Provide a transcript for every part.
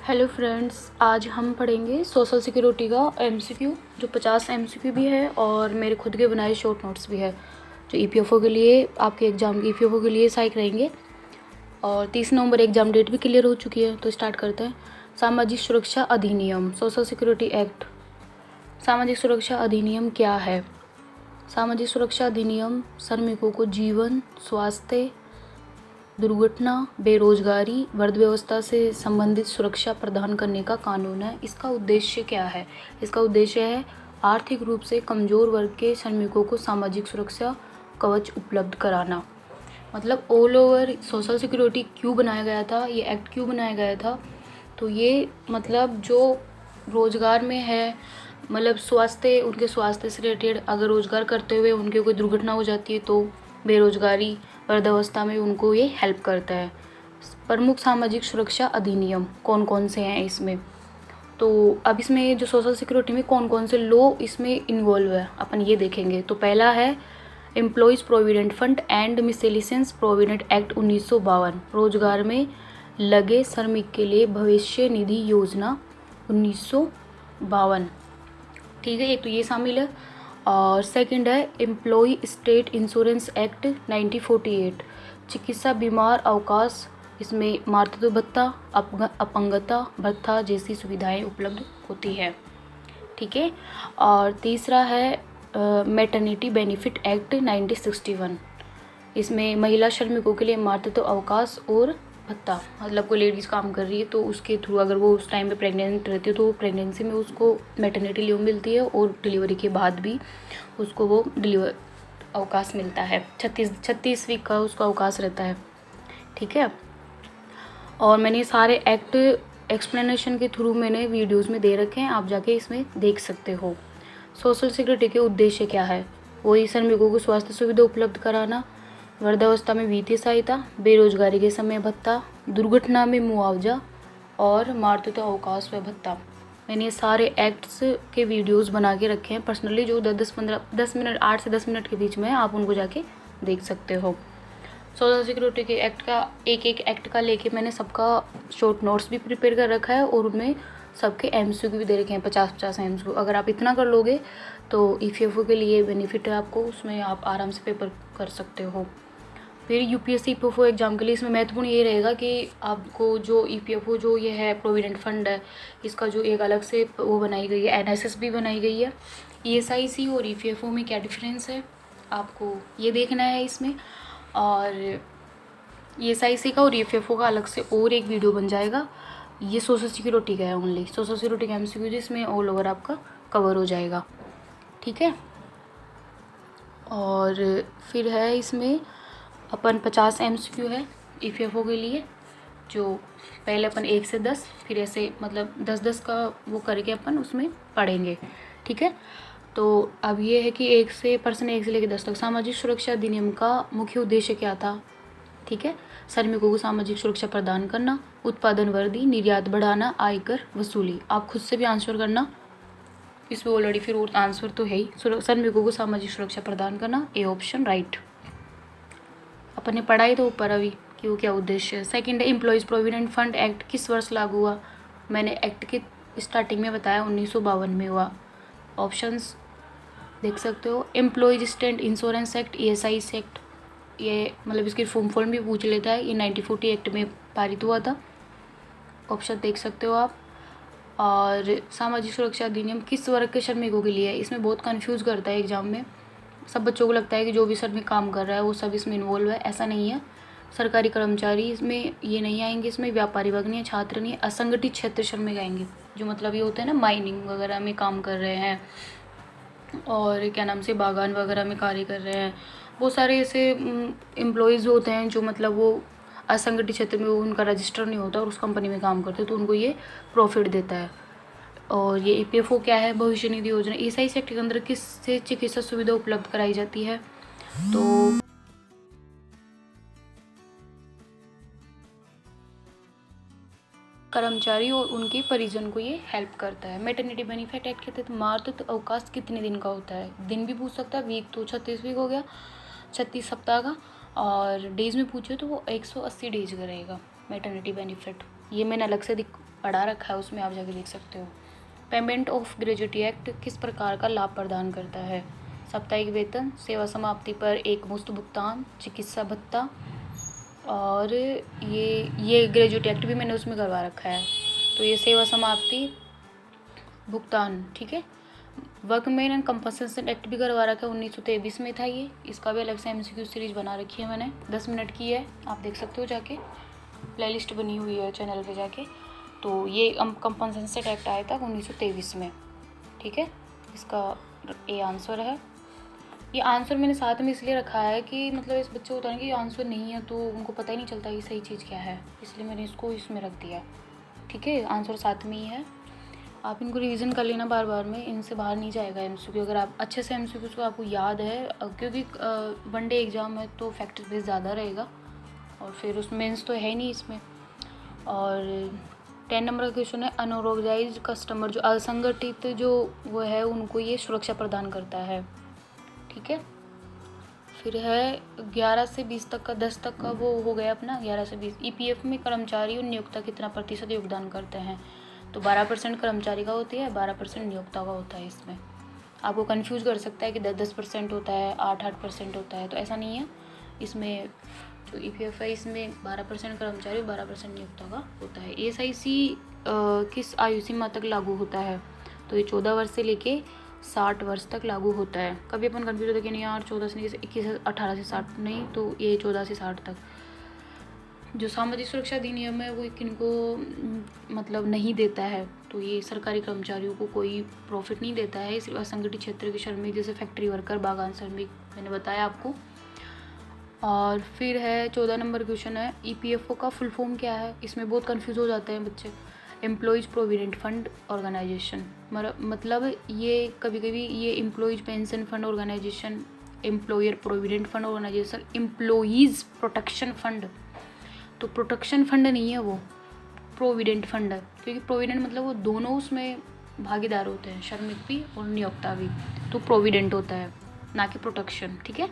Hello friends, आज हम पढ़ेंगे सोशल सिक्योरिटी का एमसीक्यू जो 50 एमसीक्यू भी है और मेरे खुद के बनाए शॉर्ट नोट्स भी है जो ईपीएफओ के लिए आपके एग्ज़ाम के ईपीएफओ के लिए सहायक रहेंगे। और 30 नवंबर एग्ज़ाम डेट भी क्लियर हो चुकी है, तो स्टार्ट करते हैं। सामाजिक सुरक्षा अधिनियम, सोशल सिक्योरिटी एक्ट। सामाजिक सुरक्षा अधिनियम क्या है? सामाजिक सुरक्षा अधिनियम श्रमिकों को जीवन, स्वास्थ्य, दुर्घटना, बेरोजगारी, वृद्धावस्था से संबंधित सुरक्षा प्रदान करने का कानून है। इसका उद्देश्य क्या है? इसका उद्देश्य है आर्थिक रूप से कमज़ोर वर्ग के श्रमिकों को सामाजिक सुरक्षा कवच उपलब्ध कराना। मतलब ऑल ओवर सोशल सिक्योरिटी क्यों बनाया गया था, ये एक्ट क्यों बनाया गया था? तो ये मतलब जो रोज़गार में है, मतलब स्वास्थ्य, उनके स्वास्थ्य से रिलेटेड अगर रोज़गार करते हुए उनकी कोई दुर्घटना हो जाती है तो बेरोजगारी, वृद्धावस्था में उनको ये हेल्प करता है। प्रमुख सामाजिक सुरक्षा अधिनियम कौन कौन से हैं इसमें? तो अब इसमें जो सोशल सिक्योरिटी में कौन कौन से लॉ इसमें इन्वॉल्व है अपन ये देखेंगे। तो पहला है employees provident fund and miscellaneous provident act 1952, रोजगार में लगे श्रमिक के लिए भविष्य निधि योजना 1952। ठीक है, एक तो ये शामिल है। और सेकंड है एम्प्लॉय स्टेट इंश्योरेंस एक्ट 1948, चिकित्सा बीमार अवकाश, इसमें मातृत्व भत्ता, अपंगता भत्ता जैसी सुविधाएं उपलब्ध होती है। ठीक है। और तीसरा है मैटरनिटी बेनिफिट एक्ट 1961, इसमें महिला श्रमिकों के लिए मातृत्व अवकाश और भत्ता, मतलब कोई लेडीज़ काम कर रही है तो उसके थ्रू अगर वो उस टाइम पे प्रेग्नेंट रहती है तो प्रेगनेंसी में उसको मैटरनिटी लीव मिलती है और डिलीवरी के बाद भी उसको वो डिलीवर अवकाश मिलता है। 36 वीक का उसका अवकाश रहता है। ठीक है। और मैंने सारे एक्ट एक्सप्लेनेशन के थ्रू मैंने वीडियोज़ में दे रखे हैं, आप जाके इसमें देख सकते हो। सोशल सिक्योरिटी के उद्देश्य क्या है? वही श्रमिकों को स्वास्थ्य सुविधा उपलब्ध कराना, वृद्धावस्था में वित्तीय सहायता, बेरोजगारी के समय भत्ता, दुर्घटना में मुआवजा और मातृत्व अवकाश व भत्ता। मैंने ये सारे एक्ट्स के वीडियोस बना के रखे हैं पर्सनली, जो 10 मिनट 8 से 10 मिनट के बीच में आप उनको जाके देख सकते हो। सोशल सिक्योरिटी के एक्ट का एक एक्ट का लेके मैंने सबका शॉर्ट नोट्स भी प्रिपेयर कर रखा है और उनमें सबके एमसीक्यू भी दे रखे हैं, 50-50 एमसीक्यू। अगर आप इतना कर लोगे तो ईपीएफओ के लिए बेनिफिट है आपको, उसमें आप आराम से पेपर कर सकते हो। फिर यूपीएससी ईपीएफओ एग्ज़ाम के लिए इसमें महत्वपूर्ण ये रहेगा कि आपको जो ईपीएफओ जो ये है प्रोविडेंट फंड है, इसका जो एक अलग से वो बनाई गई है, एनएसएस भी बनाई गई है। ईएसआईसी और ईपीएफओ में क्या डिफरेंस है आपको ये देखना है इसमें। और ईएसआईसी का और ईपीएफओ का अलग से और एक वीडियो बन जाएगा। ये सोशल सिक्योरिटी का है, ओनली सोशल सिक्योरिटी का एमसीक्यू जिसमें ऑल ओवर आपका कवर हो जाएगा। ठीक है। और फिर है इसमें अपन 50 एमसीक्यू है ईपीएफओ के लिए, जो पहले अपन 1 से 10 फिर ऐसे मतलब 10-10 का वो करके अपन उसमें पढ़ेंगे। ठीक है। तो अब ये है कि 1 से लेकर 10 तक सामाजिक सुरक्षा अधिनियम का मुख्य उद्देश्य क्या था? ठीक है, श्रमिकों को सामाजिक सुरक्षा प्रदान करना, उत्पादन वृद्धि, निर्यात बढ़ाना, आयकर वसूली। आप खुद से भी आंसर करना इसमें ऑलरेडी, फिर और आंसर तो है ही। श्रमिकों को सामाजिक सुरक्षा प्रदान करना, ए ऑप्शन राइट। अपन ने पढ़ा ही तो ऊपर अभी कि वो क्या उद्देश्य है। सेकंड है एम्प्लॉयज़ प्रोविडेंट फंड एक्ट किस वर्ष लागू हुआ? मैंने एक्ट के स्टार्टिंग में बताया 1952 में हुआ। ऑप्शंस देख सकते हो। Employees state insurance act, ESIC act, ये मतलब इसकी फॉर्म भी पूछ लेता है। ये 1940 एक्ट में पारित हुआ था। ऑप्शन देख सकते हो आप। और सामाजिक सुरक्षा अधिनियम किस वर्ग के श्रमिकों के लिए है? इसमें बहुत कंफ्यूज करता है एग्जाम में। सब बच्चों को लगता है कि जो भी श्रमिक काम कर रहा है वो सब इसमें इन्वॉल्व है, ऐसा नहीं है। सरकारी कर्मचारी इसमें ये नहीं आएंगे, इसमें व्यापारी वर्ग नहीं है, छात्र नहीं है, असंगठित क्षेत्र श्रमिक आएंगे, जो मतलब ये होते हैं ना माइनिंग वगैरह में काम कर रहे हैं और क्या नाम से बागान वगैरह में कार्य कर रहे हैं। बहुत सारे ऐसे एम्प्लॉयज़ होते हैं जो मतलब वो असंगठित क्षेत्र में वो उनका रजिस्टर नहीं होता और उस कंपनी में काम करते, तो उनको ये प्रॉफिट देता है। और ये ईपीएफओ क्या है? भविष्य निधि योजना। ईएसआईसी एक्ट के अंदर किससे चिकित्सा सुविधा उपलब्ध कराई जाती है? तो कर्मचारी और उनके परिजन को ये हेल्प करता है। मैटरनिटी बेनिफिट एक्ट के तहत मातृत्व अवकाश कितने दिन का होता है? दिन भी पूछ सकता है, वीक तो 36 वीक हो गया, 36 सप्ताह का। और डेज में पूछे तो वो 180 डेज का रहेगा मैटरनिटी बेनिफिट। ये मैंने अलग से पढ़ा रखा है, उसमें आप जाके देख सकते हो। पेमेंट ऑफ ग्रेजुएटी एक्ट किस प्रकार का लाभ प्रदान करता है? साप्ताहिक वेतन, सेवा समाप्ति पर एक मुश्त भुगतान, चिकित्सा भत्ता, और ये ग्रेजुएटी एक्ट भी मैंने उसमें करवा रखा है। तो ये सेवा समाप्ति, भुगतान, ठीक है। वर्कमैन एंड कंपनसेशन एक्ट भी करवा रखा है, 1923 में था ये। इसका भी अलग से MCQ सीरीज बना रखी है मैंने, 10 मिनट की है, आप देख सकते हो जाके, प्लेलिस्ट बनी हुई है चैनल पे जाके। तो ये कंपनसेशन एक्ट आया था 1923 में, ठीक है। इसका ये आंसर है। ये आंसर मैंने साथ में इसलिए रखा है कि मतलब इस बच्चे को होता है कि ये आंसर नहीं है तो उनको पता ही नहीं चलता कि सही चीज़ क्या है, इसलिए मैंने इसको इसमें रख दिया, ठीक है। आंसर साथ में ही है, आप इनको रिवीजन कर लेना बार बार में, इनसे बाहर नहीं जाएगा MCQ। अगर आप अच्छे से MCQ को आपको याद है, क्योंकि 1 डे एग्ज़ाम है तो फैक्टर बेस ज़्यादा रहेगा, और फिर उस मेंस तो है ही नहीं इसमें। और 10 नंबर का क्वेश्चन है, अनऑर्गेनाइज्ड कस्टमर, जो असंगठित जो वो है, उनको ये सुरक्षा प्रदान करता है, ठीक है। फिर है 11 से 20 तक का, 10 तक का वो हो गया अपना, 11 से 20। EPF में कर्मचारी और नियोक्ता कितना प्रतिशत योगदान करते हैं? तो 12% कर्मचारी का होती है, 12% नियोक्ता का होता है। इसमें आपको कंफ्यूज कर सकता है कि 10% होता है, 8% होता है, तो ऐसा नहीं है। इसमें जो EPF है इसमें 12% कर्मचारी और 12% नियोक्ता का होता है। SIC किस आयु सीमा तक लागू होता है? तो ये 14 वर्ष से लेके 60 वर्ष तक लागू होता है। कभी अपन कंफ्यूज होते हैं कि नहीं यार 14 से 21, 18 से 60, नहीं, तो ये 14 से 60 तक। जो सामाजिक सुरक्षा अधिनियम है वो किनको मतलब नहीं देता है, तो ये सरकारी कर्मचारियों को कोई प्रॉफिट नहीं देता है, सिर्फ असंगठित क्षेत्र के श्रमिक जैसे फैक्ट्री वर्कर, बागान श्रमिक, मैंने बताया आपको। और फिर है 14 नंबर क्वेश्चन है, EPFO का फुल फॉर्म क्या है? इसमें बहुत कंफ्यूज हो जाते हैं बच्चे। एम्प्लॉयज़ प्रोविडेंट फंड ऑर्गेनाइजेशन, मतलब ये कभी कभी ये employees pension fund organisation, employer provident fund organisation, employees protection fund, तो प्रोटेक्शन फंड नहीं है वो, प्रोविडेंट फंड है, क्योंकि प्रोविडेंट मतलब वो दोनों उसमें भागीदार होते हैं, श्रमिक भी और नियोक्ता भी, तो प्रोविडेंट होता है, ना कि प्रोटेक्शन, ठीक है।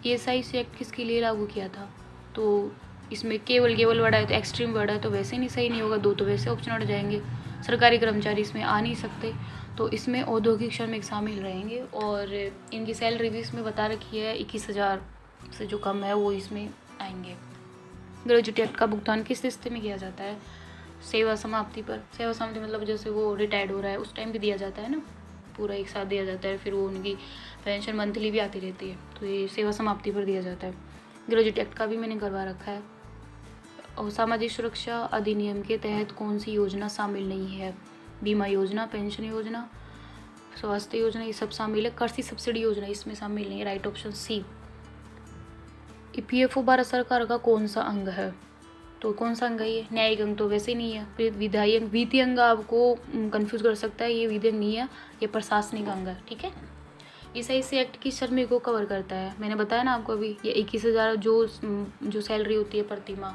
SIC एक्ट किसके लिए लागू किया था? तो इसमें केवल वर्ड है तो एक्सट्रीम वर्ड है, तो वैसे नहीं सही नहीं होगा, 2 तो वैसे ऑप्शन हट जाएंगे। सरकारी कर्मचारी इसमें आ नहीं सकते, तो इसमें औद्योगिक श्रमिक शामिल रहेंगे, और इनकी सैलरी भी इसमें बता रखी है, 21,000 से जो कम है वो इसमें आएंगे। ग्रेजुएटी एक्ट का भुगतान किस स्थिति में किया जाता है? सेवा समाप्ति पर। सेवा समाप्ति मतलब जैसे वो रिटायर्ड हो रहा है उस टाइम भी दिया जाता है ना, पूरा एक साथ दिया जाता है, फिर वो उनकी पेंशन मंथली भी आती रहती है, तो ये सेवा समाप्ति पर दिया जाता है। ग्रेजुएटी एक्ट का भी मैंने करवा रखा है। और सामाजिक सुरक्षा अधिनियम के तहत कौन सी योजना शामिल नहीं है? बीमा योजना, पेंशन योजना, स्वास्थ्य योजना, ये सब शामिल है। कृषि सब्सिडी योजना इसमें शामिल नहीं है, right option C। EPFO Bharat सरकार का कौन सा अंग है? तो कौन सा अंग है ये? न्यायिक अंग तो वैसे नहीं है, फिर विधायी अंग, वित्तीय अंग आपको कंफ्यूज कर सकता है, ये वित्तीय अंग नहीं है, ये प्रशासनिक अंग है, ठीक है। SIC एक्ट किस श्रमिक को कवर करता है? मैंने बताया ना आपको अभी, ये 21,000 जो सैलरी होती है प्रति माह,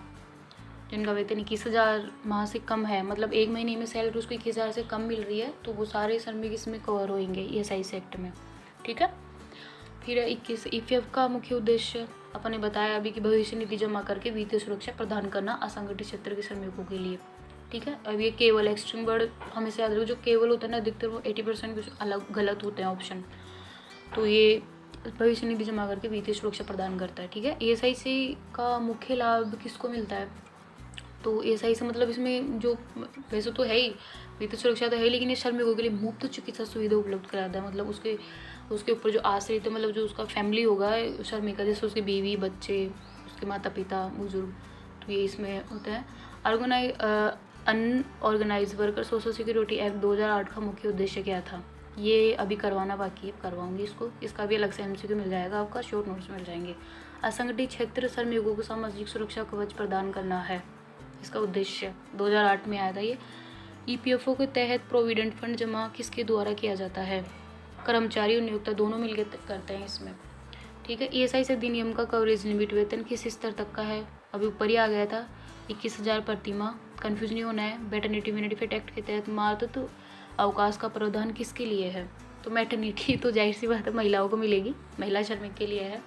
जिनका वेतन 21,000 माह से कम है, मतलब एक महीने में सैलरी उसको 21,000 से कम मिल रही है, तो वो सारे श्रमिक इसमें कवर होंगे SIC एक्ट में, ठीक है। फिर 21 EPF का मुख्य उद्देश्य अपन ने बताया अभी कि भविष्य निधि जमा करके वित्तीय सुरक्षा प्रदान करना असंगठित क्षेत्र के श्रमिकों के लिए, ठीक है। अब ये केवल एक्सट्रीम वर्ड हमेशा याद रखो, जो केवल होता है ना अधिकतर वो 80% कुछ अलग गलत होते हैं ऑप्शन, तो ये भविष्य निधि जमा करके वित्तीय सुरक्षा प्रदान करता है, ठीक है। SIC का मुख्य लाभ किसको मिलता है? तो SIC मतलब इसमें जो वैसे तो है ही वित्तीय सुरक्षा तो है, लेकिन ये श्रमिकों के लिए मुफ्त चिकित्सा सुविधा उपलब्ध कराता है, मतलब उसके ऊपर जो आश्रित है, मतलब जो उसका फैमिली होगा श्रमिक का, जैसे उसके बीवी बच्चे, उसके माता पिता बुजुर्ग, तो ये इसमें होता है। Unorganised worker social security act 2008 का मुख्य उद्देश्य क्या था? ये अभी करवाना बाकी है, करवाऊंगी इसको, इसका भी अलग से MCQ मिल जाएगा, आपका शॉर्ट नोट्स मिल जाएंगे। असंगठित क्षेत्र श्रमिकों को सामाजिक सुरक्षा कवच प्रदान करना है, इसका उद्देश्य 2008 में आया था ये। EPFO के तहत प्रोविडेंट फंड जमा किसके द्वारा किया जाता है? कर्मचारी और नियोक्ता दोनों मिलकर करते हैं इसमें, ठीक है। SIC अधिनियम का कवरेज लिमिट वेतन किस स्तर तक का है? अभी ऊपर ही आ गया था, 21,000 प्रति माह, कन्फ्यूज नहीं होना है। मैटरनिटी बेनिफिट एक्ट के तहत मातृत्व अवकाश का प्रावधान किसके लिए है? तो मैटरनिटी तो जाहिर सी बात है महिलाओं को मिलेगी, महिला श्रमिक के लिए है,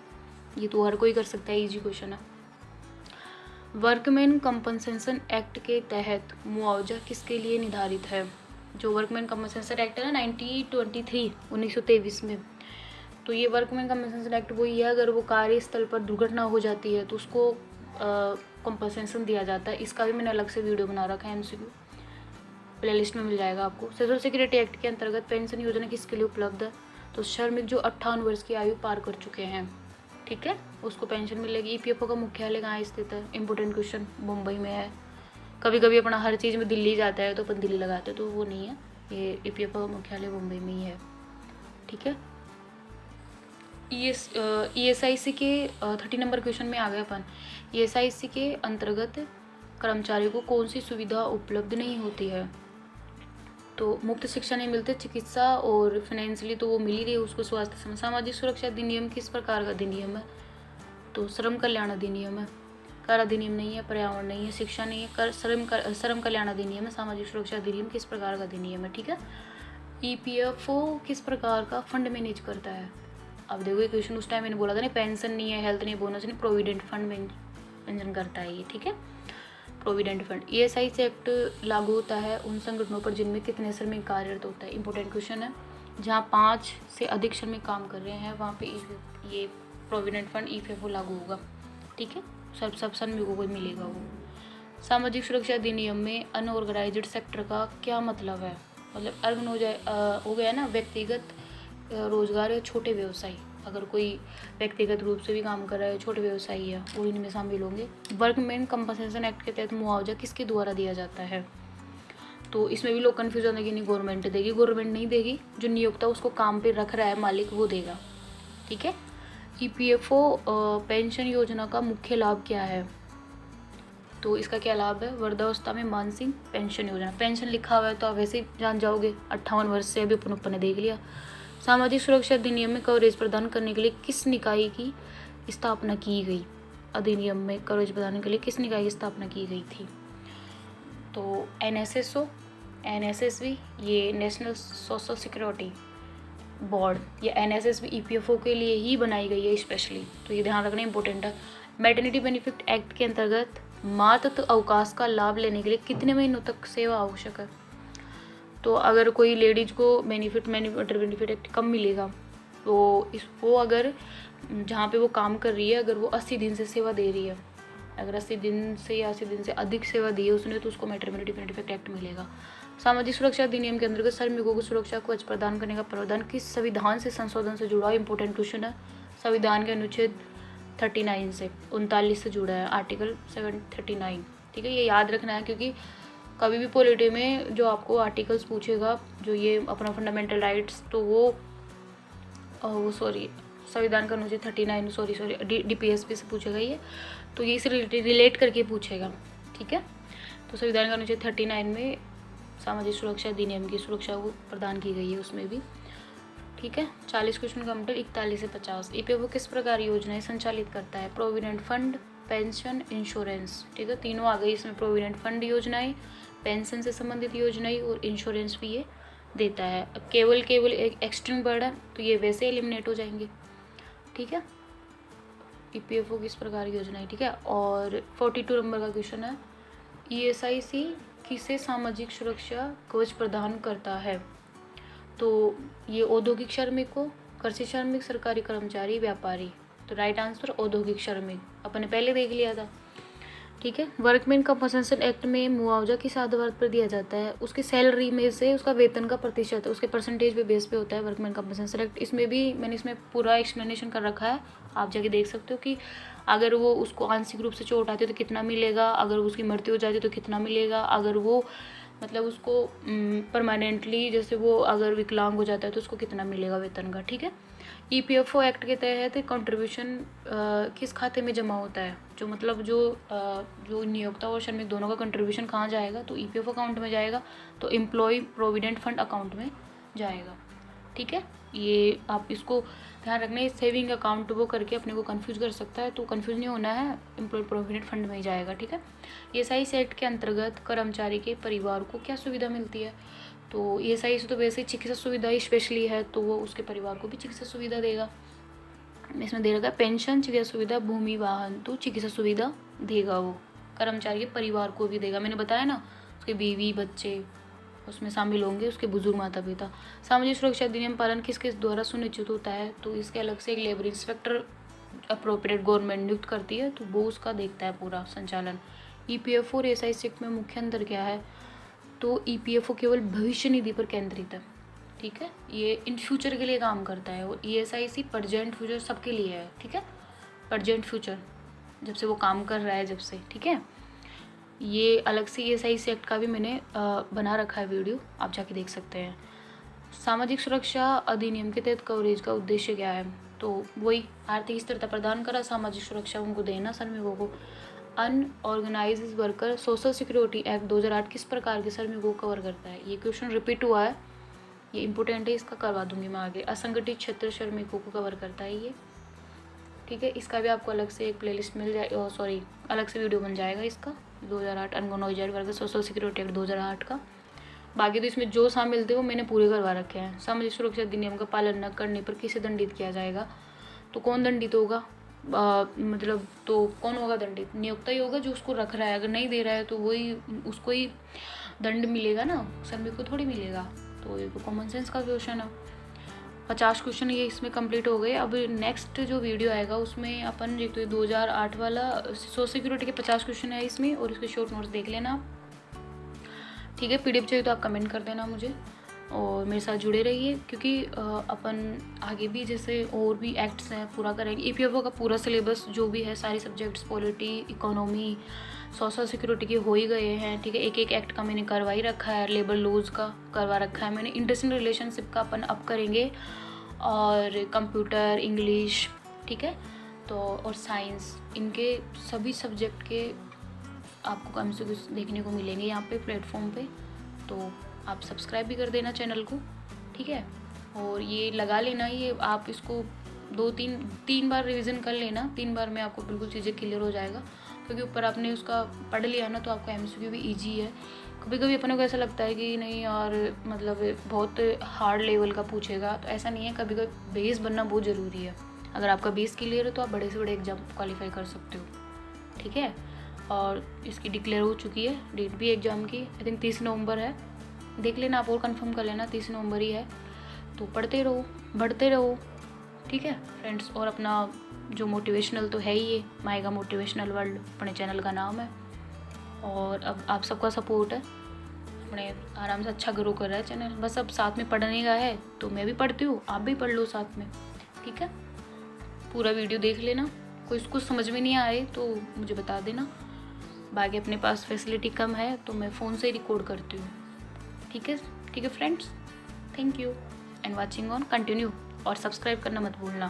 ये तो हर कोई कर सकता है, ईजी क्वेश्चन है। वर्कमैन कंपनसेशन एक्ट के तहत मुआवजा किसके लिए निर्धारित है? जो वर्कमैन कंपनसेशन एक्ट है ना 1923 में, तो ये वर्कमैन कंपनसेशन एक्ट वही है, अगर वो कार्यस्थल पर दुर्घटना हो जाती है तो उसको कंपनसेशन दिया जाता है। इसका भी मैंने अलग से वीडियो बना रखा है, एमसीक्यू प्लेलिस्ट में मिल जाएगा आपको। सोशल सिक्योरिटी एक्ट के अंतर्गत पेंशन योजना किसके लिए उपलब्ध है? तो श्रमिक जो 58 वर्ष की आयु पार कर चुके हैं, ठीक है, उसको पेंशन मिलेगी। ईपीएफओ का मुख्यालय कहाँ स्थित है? इंपॉर्टेंट क्वेश्चन, मुंबई में है। कभी कभी अपना हर चीज़ में दिल्ली जाता है तो अपन दिल्ली लगाते हैं, तो वो नहीं है, ये ईपीएफओ का मुख्यालय मुंबई में ही है, ठीक है। ईएसआईसी के 30 नंबर क्वेश्चन में आ गए अपन। ईएसआईसी के अंतर्गत कर्मचारियों को कौन सी सुविधा उपलब्ध नहीं होती है? तो मुफ्त शिक्षा नहीं मिलती, चिकित्सा और फाइनेंशियली तो वो मिल ही रही है उसको, स्वास्थ्य समय। सामाजिक सुरक्षा अधिनियम किस प्रकार का अधिनियम है? तो श्रम कल्याण अधिनियम है। कर अधिनियम नहीं है, पर्यावरण नहीं है, शिक्षा नहीं है, श्रम कल्याण अधिनियम है। सामाजिक सुरक्षा अधिनियम किस प्रकार का अधिनियम है, ठीक है। ईपीएफओ किस प्रकार का फंड मैनेज करता है? अब देखो ये क्वेश्चन उस टाइम मैंने बोला था नहीं, पेंशन नहीं है, हेल्थ नहीं, बोनस नहीं, प्रोविडेंट फंड मेंशन करता है ये, ठीक है, प्रोविडेंट फंड। ईएसआईसी एक्ट लागू होता है उन संगठनों पर जिनमें कितने श्रमिक कार्यरत होता है? इंपॉर्टेंट क्वेश्चन है। जहाँ 5 से अधिक श्रमिक काम कर रहे हैं वहाँ पे ये प्रोविडेंट फंड ईपीएफओ लागू होगा, ठीक है, सब श्रमिकों को मिलेगा वो। सामाजिक सुरक्षा अधिनियम में अनऑर्गेनाइज्ड सेक्टर का क्या मतलब है? मतलब हो गया ना, व्यक्तिगत रोजगार या छोटे व्यवसाय। अगर कोई व्यक्तिगत रूप से भी काम कर रहा है, छोटे व्यवसायी है, वो इनमें शामिल होंगे। वर्कमैन कंपनसेशन एक्ट के तहत मुआवजा किसके द्वारा दिया जाता है? तो इसमें भी लोग कन्फ्यूज होने की, नहीं गवर्नमेंट देगी, गवर्नमेंट नहीं देगी, जो नियोक्ता उसको काम पे रख रहा है मालिक, वो देगा, ठीक है। ईपीएफओ पेंशन योजना का मुख्य लाभ क्या है? तो इसका क्या लाभ है? वृद्धावस्था में मानसिक पेंशन योजना। पेंशन लिखा हुआ है तो आप वैसे ही जान जाओगे, 58 वर्ष से अभी अपन ने देख लिया। सामाजिक सुरक्षा अधिनियम में कवरेज प्रदान करने के लिए किस निकाय की स्थापना की गई? अधिनियम में कवरेज प्रदान के लिए किस निकाय की स्थापना की गई थी? तो एनएसएसओ, एनएसएसबी, ये नेशनल सोशल सिक्योरिटी बोर्ड, या एनएसएसबी ईपीएफओ के लिए ही बनाई गई है स्पेशली, तो ये ध्यान रखना इंपॉर्टेंट है। मैटरनिटी बेनिफिट एक्ट के अंतर्गत मातृत्व अवकाश का लाभ लेने के लिए कितने महीनों तक सेवा आवश्यक है? तो अगर कोई लेडीज को बेनिफिट एक्ट कम मिलेगा, तो वो अगर जहाँ पे वो काम कर रही है, अगर वो 80 दिन से सेवा दे रही है, अगर 80 दिन से या 80 दिन से अधिक सेवा दी है उसने, तो उसको मैटरनिटी बेनिफिट एक्ट मिलेगा। सामाजिक सुरक्षा अधिनियम के अंतर्गत श्रमिकों को सुरक्षा कवच प्रदान करने का प्रावधान किस संविधान से संशोधन से जुड़ा? इंपॉर्टेंट क्वेश्चन है। संविधान के अनुच्छेद 39 से 39 से जुड़ा है, आर्टिकल 739, ठीक है, ये याद रखना है, क्योंकि कभी भी पॉलिटी में जो आपको आर्टिकल्स पूछेगा, जो ये अपना फंडामेंटल राइट्स, तो वो संविधान का अनुच्छेद 39 डीपीएसपी से पूछेगा ये, तो ये इसे रिलेट करके पूछेगा, ठीक है। तो संविधान का अनुच्छेद 39 में सामाजिक सुरक्षा अधिनियम की सुरक्षा को प्रदान की गई है उसमें भी, ठीक है। 40 क्वेश्चन कंप्लीट, 41 से 50। ईपीएफओ किस प्रकार योजनाएं संचालित करता है? प्रोविडेंट फंड, पेंशन, इंश्योरेंस, ठीक है, तीनों आ गई इसमें। प्रोविडेंट फंड योजनाएं, पेंशन से संबंधित योजनाएं और इंश्योरेंस भी ये देता है। अब केवल एक एक्सट्रीम वर्ड है तो ये वैसे एलिमिनेट हो जाएंगे, ठीक है। ईपीएफओ किस प्रकार की योजना है, ठीक है। और 42 नंबर का क्वेश्चन है, ईएसआईसी किसे सामाजिक सुरक्षा कवच प्रदान करता है? तो ये औद्योगिक श्रमिकों, कृषि श्रमिक, सरकारी कर्मचारी, व्यापारी। तो राइट आंसर औद्योगिक श्रमिक, अपन ने पहले देख लिया था, ठीक है। वर्कमैन कंपनसेशन एक्ट में मुआवजा किस आधार पर दिया जाता है? उसकी सैलरी में से उसका वेतन का प्रतिशत, उसके परसेंटेज पे बेस पे होता है वर्कमैन कंपनसेशन एक्ट। इसमें भी मैंने इसमें पूरा एक्सप्लेनेशन कर रखा है, आप जाके देख सकते हो कि अगर वो उसको आंशिक रूप से चोट आती है तो कितना मिलेगा, अगर उसकी मृत्यु हो जाती है तो कितना मिलेगा, अगर वो मतलब उसको परमानेंटली जैसे वो अगर विकलांग हो जाता है तो उसको कितना मिलेगा वेतन का, ठीक है। ईपीएफओ एक्ट के तहत कंट्रीब्यूशन किस खाते में जमा होता है? जो मतलब जो नियोक्ता और श्रमिक दोनों का कंट्रीब्यूशन कहाँ जाएगा? तो ईपीएफओ अकाउंट में जाएगा, तो एम्प्लॉय प्रोविडेंट फंड अकाउंट में जाएगा, ठीक है। ये आप इसको ध्यान रखना, सेविंग अकाउंट वो करके अपने को कंफ्यूज कर सकता है, तो कंफ्यूज नहीं होना है, एम्प्लॉय प्रोविडेंट फंड में ही जाएगा, ठीक है। ईएसआईसी एक्ट के अंतर्गत कर्मचारी के परिवार को क्या सुविधा मिलती है? तो ईएसआईसी तो वैसे चिकित्सा सुविधा स्पेशली है, तो वो उसके परिवार को भी चिकित्सा सुविधा देगा। इसमें दे रखा है पेंशन, चिकित्सा सुविधा, भूमि वाहन, तो चिकित्सा सुविधा देगा वो कर्मचारी के परिवार को भी देगा। मैंने बताया ना, उसके बीवी बच्चे उसमें शामिल होंगे, उसके बुजुर्ग माता पिता। सामाजिक सुरक्षा अधिनियम पालन किस किस द्वारा सुनिश्चित होता है, तो इसके अलग से एक लेबर इंस्पेक्टर अप्रोप्रिएट गवर्नमेंट नियुक्त करती है, तो वो उसका देखता है पूरा संचालन। ईपीएफओ और ईएसआईसी में मुख्य अंतर क्या है, तो ईपीएफओ केवल भविष्य निधि पर केंद्रित है, ठीक है, ये इन फ्यूचर के लिए काम करता है, और ईएसआईसी प्रेजेंट फ्यूचर सबके लिए है, ठीक है, प्रेजेंट फ्यूचर जब से वो काम कर रहा है जब से, ठीक है। ये अलग से ईएसआईसी एक्ट का भी मैंने बना रखा है वीडियो, आप जाके देख सकते हैं। सामाजिक सुरक्षा अधिनियम के तहत कवरेज का उद्देश्य क्या है, तो वही आर्थिक स्थिरता प्रदान करा, सामाजिक सुरक्षा उनको देना श्रमिकों को। Unorganised worker social security act 2008 किस प्रकार के श्रमिकों को कवर करता है, ये क्वेश्चन रिपीट हुआ है, ये इंपॉर्टेंट है, इसका करवा दूंगी मैं आगे। असंगठित क्षेत्र श्रमिकों को कवर करता है ये, ठीक है। इसका भी आपको अलग से एक प्लेलिस्ट मिल जाए, सॉरी अलग से वीडियो बन जाएगा इसका, 2008 unorganised worker social security act 2008 का। बाकी तो इसमें जो शामिल थे वो मैंने पूरे करवा रखे हैं। सामाजिक सुरक्षा अधिनियम का पालन न करने पर किसे दंडित किया जाएगा, तो कौन दंडित होगा, मतलब तो कौन होगा दंडित, नियोक्ता ही होगा जो उसको रख रहा है। अगर नहीं दे रहा है तो वही उसको ही दंड मिलेगा ना, श्रमिक को थोड़ी मिलेगा। तो ये तो कॉमन सेंस का क्वेश्चन है। 50 क्वेश्चन ये इसमें कंप्लीट हो गए। अब नेक्स्ट जो वीडियो आएगा उसमें अपन एक तो 2008 वाला सोशल सिक्योरिटी के 50 क्वेश्चन है इसमें, और इसके शॉर्ट नोट्स देख लेना आप, ठीक है। पीडीएफ चाहिए तो आप कमेंट कर देना मुझे, और मेरे साथ जुड़े रहिए, क्योंकि अपन आगे भी जैसे और भी एक्ट्स हैं पूरा करेंगे। ईपीएफओ का पूरा सिलेबस जो भी है, सारे subjects polity economy social security के हो ही गए हैं, ठीक है। एक एक एक्ट का मैंने करवा ही रखा है, लेबर लॉज का करवा रखा है मैंने, इंटरनेशनल रिलेशनशिप का अपन अब करेंगे, और कंप्यूटर इंग्लिश, ठीक है, तो और साइंस, इनके सभी सब्जेक्ट के आपको एमसीक्यूज देखने को मिलेंगे यहाँ पे प्लेटफॉर्म पे। तो आप सब्सक्राइब भी कर देना चैनल को, ठीक है, और ये लगा लेना, ये आप इसको 2-3 बार रिवीजन कर लेना, 3 बार में आपको बिल्कुल चीज़ें क्लियर हो जाएगा, क्योंकि ऊपर आपने उसका पढ़ लिया ना तो आपका एमसीक्यू भी ईजी है। कभी कभी अपने को ऐसा लगता है कि नहीं यार मतलब बहुत हार्ड लेवल का पूछेगा, तो ऐसा नहीं है, कभी कभी बेस बनना बहुत ज़रूरी है। अगर आपका बेस क्लियर है तो आप बड़े से बड़े एग्जाम क्वालिफाई कर सकते हो, ठीक है। और इसकी डिक्लेयर हो चुकी है डेट भी एग्ज़ाम की, आई थिंक 30 नवंबर है, देख लेना आप और कंफर्म कर लेना, 30 नवंबर ही है। तो पढ़ते रहो, बढ़ते रहो, ठीक है फ्रेंड्स। और अपना जो मोटिवेशनल तो है ही, ये माएगा मोटिवेशनल वर्ल्ड अपने चैनल का नाम है, और अब आप सबका सपोर्ट है, अपने आराम से अच्छा ग्रो कर रहा है चैनल। बस अब साथ में पढ़ने का है, तो मैं भी पढ़ती हूँ, आप भी पढ़ लो साथ में, ठीक है। पूरा वीडियो देख लेना, कोई कुछ समझ में नहीं आए तो मुझे बता देना। बाकी अपने पास फैसिलिटी कम है तो मैं फ़ोन से रिकॉर्ड करती हूँ, ठीक है friends. Thank you and watching on continue, और सब्सक्राइब करना मत भूलना।